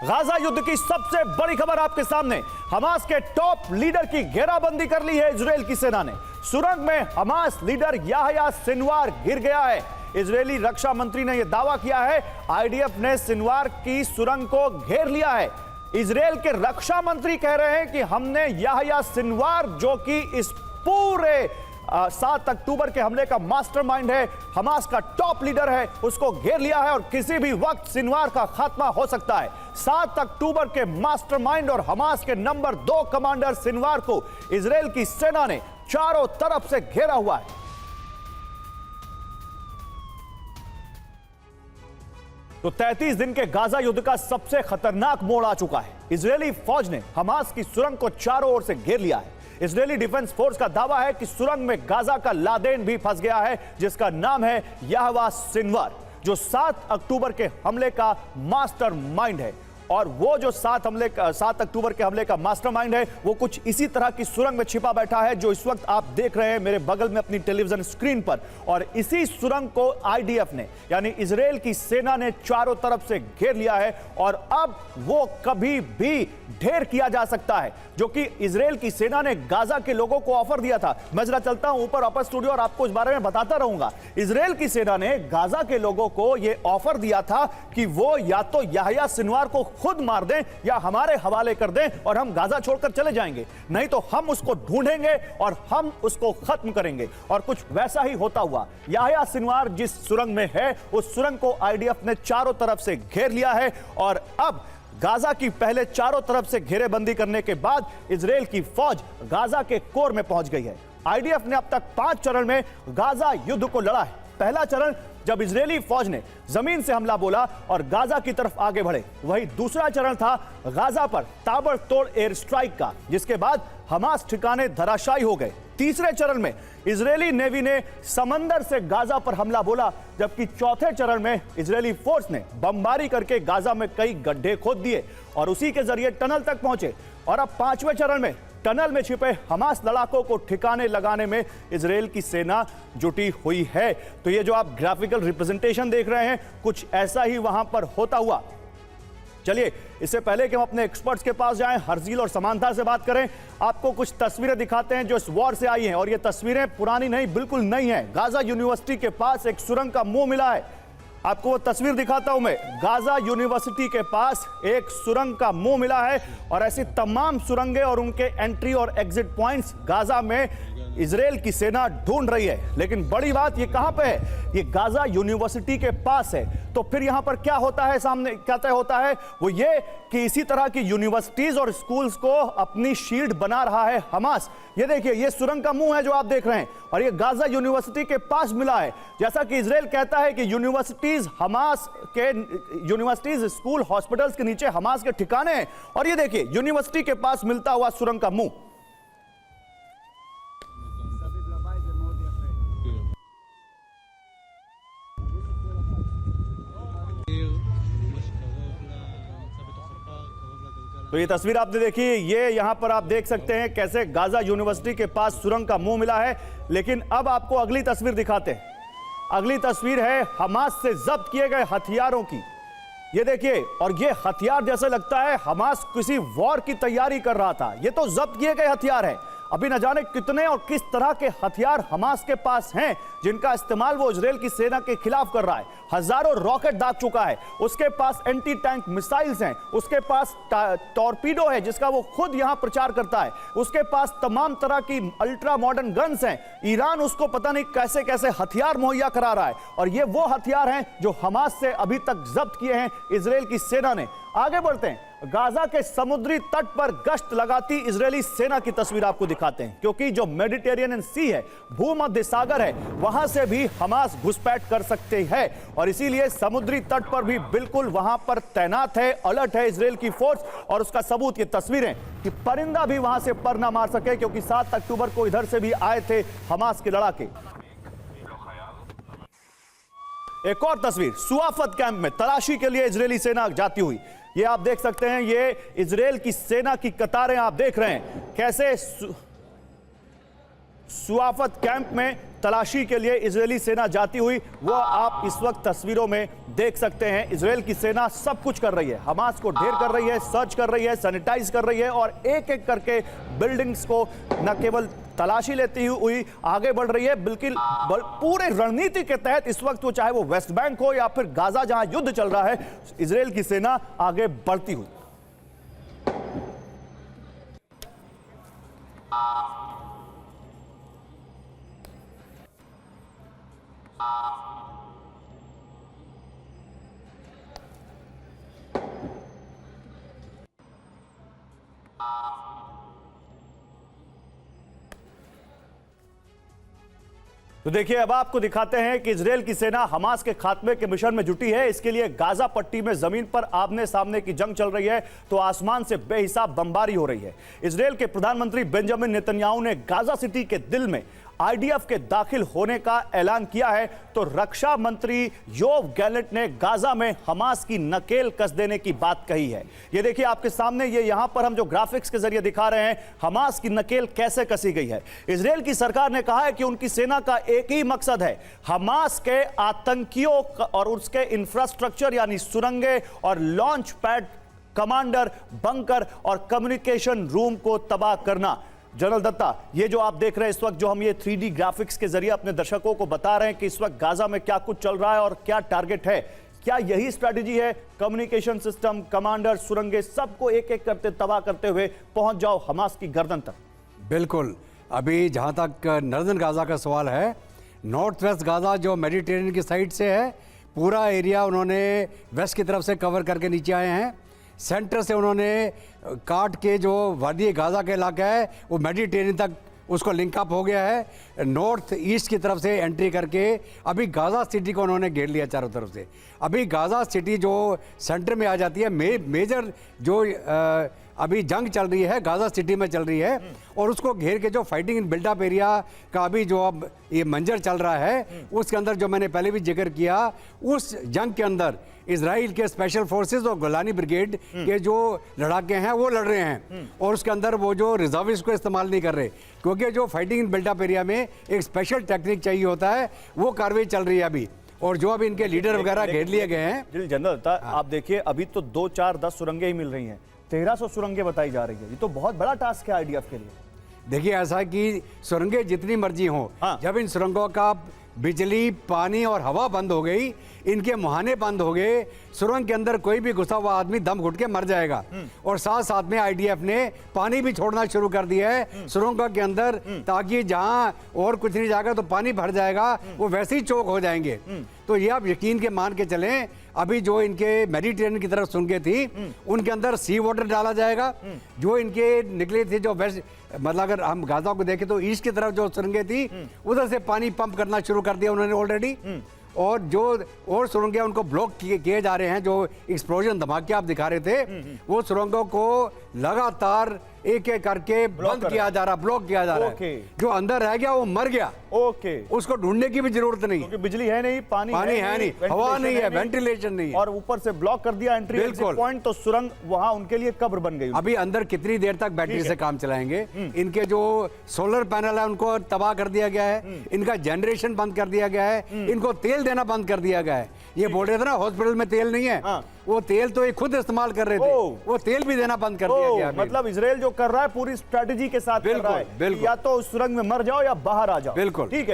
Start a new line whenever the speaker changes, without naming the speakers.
Gaza युद्ध की सबसे बड़ी खबर आपके सामने। हमास के टॉप लीडर की घेराबंदी कर ली है इजरायल की सेना ने। सुरंग में हमास लीडर याह्या सिनवार गिर गया है। इजरायली रक्षा मंत्री ने यह दावा किया है, आईडीएफ ने सिनवार की सुरंग को घेर लिया है। इजरायल के रक्षा मंत्री कह रहे हैं कि हमने याह्या सिनवार, जो कि इस पूरे 7 अक्टूबर के हमले का मास्टरमाइंड है, हमास का टॉप लीडर है, उसको घेर लिया है और किसी भी वक्त सिनवार का खात्मा हो सकता है। 7 अक्टूबर के मास्टरमाइंड और हमास के नंबर 2 कमांडर सिनवार को इजरायल की सेना ने चारों तरफ से घेरा हुआ है। तो 33 दिन के गाजा युद्ध का सबसे खतरनाक मोड़ आ चुका है। इजरायली फौज ने हमास की सुरंग को चारों ओर से घेर लिया है। इजरायली डिफेंस फोर्स का दावा है कि सुरंग में गाजा का लादेन भी फंस गया है, जिसका नाम है याह्या सिनवार, जो 7 अक्टूबर के हमले का मास्टरमाइंड है। और वो जो 7 अक्टूबर के हमले का मास्टरमाइंड है, वो कुछ इसी तरह की सुरंग में छिपा बैठा है, जो इस वक्त आप देख रहे हैं मेरे बगल में अपनी टेलीविजन स्क्रीन पर। और इसी सुरंग को आईडीएफ ने, यानी इजरायल की सेना ने चारों तरफ से घेर लिया है और अब वो कभी भी ढेर किया जा सकता है, जो कि इजरायल की सेना ने गाजा के लोगों को ऑफर दिया था। मैं जरा चलता हूं ऊपर अपर स्टूडियो और आपको इस बारे में बताता रहूंगा। इजरायल की सेना ने गाजा के लोगों को यह ऑफर दिया था कि वो या तो याह्या सिनवार को खुद मार दें या हमारे हवाले कर दें और हम गाजा छोड़कर चले जाएंगे, नहीं तो हम उसको ढूंढेंगे और हम उसको खत्म करेंगे। और कुछ वैसा ही होता हुआ। याह्या सिनवार जिस सुरंग में है, उस सुरंग को आईडीएफ ने चारों तरफ से घेर लिया है और अब गाजा की पहले चारों तरफ से घेरेबंदी करने के बाद इजरायल की फौज गाजा के कोर में पहुंच गई है। आईडीएफ ने अब तक 5 चरण में गाजा युद्ध को लड़ा है। पहला चरण जब इजरायली फौज ने जमीन से हमला बोला और गाजा की तरफ आगे बढ़े, वही दूसरा चरण था गाजा पर ताबड़तोड़ एयर स्ट्राइक का, जिसके बाद हमास ठिकाने धराशायी हो गए। तीसरे चरण में इजरायली नेवी ने समंदर से गाजा पर हमला बोला, जबकि चौथे चरण में इजरायली फोर्स ने बमबारी करके गाजा में कई गड्ढे खोद दिए और उसी के जरिए टनल तक पहुंचे। और अब 5वें चरण में टनल में छिपे हमास लड़ाकों को ठिकाने लगाने में इजरायल की सेना जुटी हुई है। तो ये जो आप ग्राफिकल रिप्रेजेंटेशन देख रहे हैं, कुछ ऐसा ही वहां पर होता हुआ। चलिए, इससे पहले कि हम अपने एक्सपर्ट्स के पास जाएं, हर्जील और समांथा से बात करें, आपको कुछ तस्वीरें दिखाते हैं जो इस वॉर से आई हैं। और ये तस्वीरें पुरानी नहीं, बिल्कुल नई हैं। गाजा यूनिवर्सिटी के पास एक सुरंग का मुंह मिला है। आपको वो तस्वीर दिखाता हूं मैं। गाजा यूनिवर्सिटी के पास एक सुरंग का मुंह मिला है और ऐसी तमाम सुरंगें और उनके एंट्री और एग्जिट पॉइंट्स गाजा में इजरायल की सेना ढूंढ रही है। लेकिन बड़ी बात ये कहां पे है? ये गाजा यूनिवर्सिटी के पास है। तो फिर यहां पर क्या होता है, सामने क्या तय होता है? वो ये कि इसी तरह की यूनिवर्सिटीज और स्कूल्स को अपनी शील्ड बना रहा है हमास। ये देखिए, ये सुरंग का मुंह है जो आप देख रहे हैं और ये गाजा यूनिवर्सिटी के पास मिला है। जैसा कि इजरायल कहता है कि यूनिवर्सिटीज हमास के, यूनिवर्सिटीज, स्कूल, हॉस्पिटल्स के नीचे हमास के ठिकाने हैं। और ये देखिए, यूनिवर्सिटी के पास मिलता हुआ सुरंग का मुंह। तो ये तस्वीर आपने देखी, ये यहां पर आप देख सकते हैं कैसे गाजा यूनिवर्सिटी के पास सुरंग का मुंह मिला है। लेकिन अब आपको अगली तस्वीर दिखाते हैं। अगली तस्वीर है हमास से जब्त किए गए हथियारों की। ये देखिए, और ये हथियार जैसे लगता है हमास किसी वॉर की तैयारी कर रहा था। ये तो जब्त किए गए हथियार है। अभी न जाने कितने और किस तरह के हथियार हमास के पास हैं, जिनका इस्तेमाल वो इजरायल की सेना के खिलाफ कर रहा है। हजारों रॉकेट दाग चुका है, उसके पास एंटी टैंक मिसाइल्स हैं, उसके पास टॉर्पीडो है जिसका वो खुद यहां प्रचार करता है, उसके पास तमाम तरह की अल्ट्रा मॉडर्न गन्स हैं। ईरान उसको पता नहीं कैसे कैसे हथियार मुहैया करा रहा है और ये वो हथियार हैं जो हमास से अभी तक जब्त किए हैं इजरायल की सेना ने। आगे बढ़ते हैं, गाजा के समुद्री तट पर गश्त लगाती इजरायली सेना की तस्वीर आपको दिखाते हैं, क्योंकि जो मेडिटेरियन सी है, भूमध्य सागर है, वहां से भी हमास घुसपैठ कर सकते हैं और इसीलिए समुद्री तट पर भी बिल्कुल वहां पर तैनात है, अलर्ट है इजरायल की फोर्स। और उसका सबूत ये तस्वीरें कि परिंदा भी वहां से पर ना मार सके, क्योंकि 7 अक्टूबर को इधर से भी आए थे हमास के लड़ाके। एक और तस्वीर, सुआफत कैंप में तलाशी के लिए इजरायली सेना जाती हुई। ये आप देख सकते हैं, ये इजरायल की सेना की कतारें आप देख रहे हैं कैसे सुआफत कैंप में तलाशी के लिए इजरायली सेना जाती हुई वो आप इस वक्त तस्वीरों में देख सकते हैं। इजरायल की सेना सब कुछ कर रही है, हमास को ढेर कर रही है, सर्च कर रही है, सैनिटाइज कर रही है और एक एक करके बिल्डिंग्स को न केवल तलाशी लेती हुई आगे बढ़ रही है, बिल्कुल पूरे रणनीति के तहत इस वक्त वो चाहे वो वेस्ट बैंक हो या फिर गाजा जहां युद्ध चल रहा है, इजरायल की सेना आगे बढ़ती हुई। तो देखिए अब आपको दिखाते हैं कि इजरायल की सेना हमास के खात्मे के मिशन में जुटी है। इसके लिए गाजा पट्टी में जमीन पर आमने सामने की जंग चल रही है तो आसमान से बेहिसाब बमबारी हो रही है। इजरायल के प्रधानमंत्री बेंजामिन नेतन्याहू ने गाजा सिटी के दिल में आईडीएफ के दाखिल होने का ऐलान किया है तो रक्षा मंत्री योव गैलेंट ने गाजा में हमास की नकेल कस देने की बात कही है। ये देखिए आपके सामने, ये यहां पर हम जो ग्राफिक्स के जरिए दिखा रहे हैं हमास की नकेल कैसे कसी गई है। इजरायल की सरकार ने कहा है कि उनकी सेना का एक ही मकसद है, हमास के आतंकियों और उसके इंफ्रास्ट्रक्चर यानी सुरंगें और लॉन्च पैड, कमांडर, बंकर और कम्युनिकेशन रूम को तबाह करना। जनरल दत्ता, ये जो आप देख रहे हैं इस वक्त, जो हम ये 3D ग्राफिक्स के जरिए अपने दर्शकों को बता रहे हैं कि इस वक्त गाजा में क्या कुछ चल रहा है और क्या टारगेट है, क्या यही स्ट्रैटेजी है? कम्युनिकेशन सिस्टम, कमांडर, सुरंगें सबको एक एक करते तबाह करते हुए पहुंच जाओ हमास की गर्दन तक।
बिल्कुल। अभी जहां तक नॉर्दर्न गाजा का सवाल है, नॉर्थ वेस्ट गाजा जो मेडिटेरेनियन की साइड से है, पूरा एरिया उन्होंने वेस्ट की तरफ से कवर करके नीचे आए हैं। सेंटर से उन्होंने काट के जो वादी गाजा का इलाका है वो मेडिटेरेनियन तक उसको लिंक अप हो गया है। नॉर्थ ईस्ट की तरफ से एंट्री करके अभी गाजा सिटी को उन्होंने घेर लिया चारों तरफ से। अभी गाजा सिटी जो सेंटर में आ जाती है, मेजर जो अभी जंग चल रही है गाजा सिटी में चल रही है और उसको घेर के जो फाइटिंग इन बिल्डअप एरिया का अभी जो अब ये मंजर चल रहा है, उसके अंदर जो मैंने पहले भी जिक्र किया, उस जंग के अंदर इजराइल के स्पेशल फोर्सेस और गोलानी ब्रिगेड के जो लड़ाके हैं वो लड़ रहे हैं और उसके अंदर वो जो रिजर्विस्ट को इस्तेमाल नहीं कर रहे, क्योंकि जो फाइटिंग इन बिल्डअप एरिया में एक स्पेशल टेक्निक चाहिए होता है, वो कार्रवाई चल रही है अभी। और जो अभी इनके लीडर वगैरह घेर लिए गए हैं।
जनरल, आप देखिए अभी तो 2, 4, 10 सुरंगें ही मिल रही हैं, 1300 सुरंगें बताई जा रही है। ये तो बहुत बड़ा टास्क है आईडीएफ के लिए।
देखिए ऐसा है कि सुरंगें जितनी मर्जी हों, जब इन सुरंगों का बिजली, पानी और हवा बंद हो गई, इनके मुहाने बंद हो गए, सुरंग के अंदर कोई भी घुसा हुआ आदमी दम घुट के मर जाएगा। और साथ साथ में आईडीएफ ने पानी भी छोड़ना शुरू कर दिया है सुरंगों के अंदर, ताकि जहां और कुछ नहीं जाएगा तो पानी भर जाएगा, वो वैसे ही चौक हो जाएंगे। तो ये आप यकीन के मान के चलें, अभी जो इनके मेडिटेरेनियन की तरफ सुरंगें थी उनके अंदर सी वाटर डाला जाएगा। जो इनके निकले थे जो वेस्ट, मतलब अगर हम गाजा को देखें तो ईस्ट की तरफ जो सुरंगें थी उधर से पानी पंप करना शुरू कर दिया उन्होंने ऑलरेडी। और जो और सुरंगें उनको ब्लॉक किए जा रहे हैं, जो एक्सप्लोजन धमाके आप दिखा रहे थे, वो सुरंगों को लगातार एक एक करके बंद किया जा रहा, ब्लॉक किया जा रहा है। जो अंदर रह गया वो मर गया, उसको ढूंढने की भी जरूरत नहीं,
क्योंकि बिजली है नहीं, पानी
है नहीं, हवा नहीं है, वेंटिलेशन नहीं है,
और ऊपर से ब्लॉक कर दिया एंट्री एग्जिट पॉइंट, तो सुरंग वहां उनके लिए कब्र बन गई।
अभी अंदर कितनी देर तक बैटरी से काम चलाएंगे? इनके जो सोलर पैनल है उनको तबाह कर दिया गया है, इनका जनरेशन बंद कर दिया गया है, इनको तेल देना बंद कर दिया गया है। ये बोल रहे थे ना हॉस्पिटल में तेल नहीं है, वो तेल तो ये खुद इस्तेमाल कर रहे थे, वो तेल भी देना बंद कर दिया गया।
मतलब इजराइल जो कर रहा है पूरी स्ट्रेटेजी के साथ कर रहा है, या तो उस सुरंग में मर जाओ या बाहर आ जाओ।
बिल्कुल,
ठीक है।